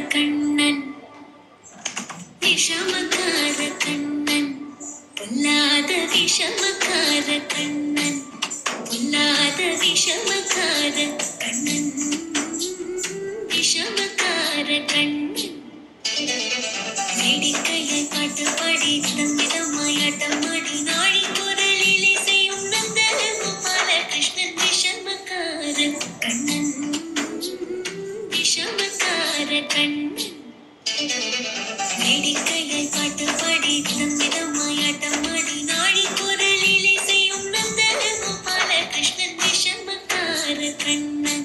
கண்ணன் விஷமக்கார கண்ணன் பொல்லாத விஷமக்கார கண்ணன் பொல்லாத விஷமக்கார கண்ணன் விஷமக்கார கண்ணன் வேடிக்கையை பாட்டு பாடி விதமாய் ஆட்டமாடி நாடி குரலிலே செய்யும் நந்த கோபால கிருஷ்ணன் விஷமக்கார கண்ணன் விஷமக்கார கண்ணன் வேடிக்கையை பாட்டு பாடி விதமாய் ஆட்டமாடி நாடி குரலிலே செய்யும் நந்த கோபால கிருஷ்ணன் விஷமக்கார கண்ணன்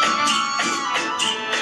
விஷமக்கார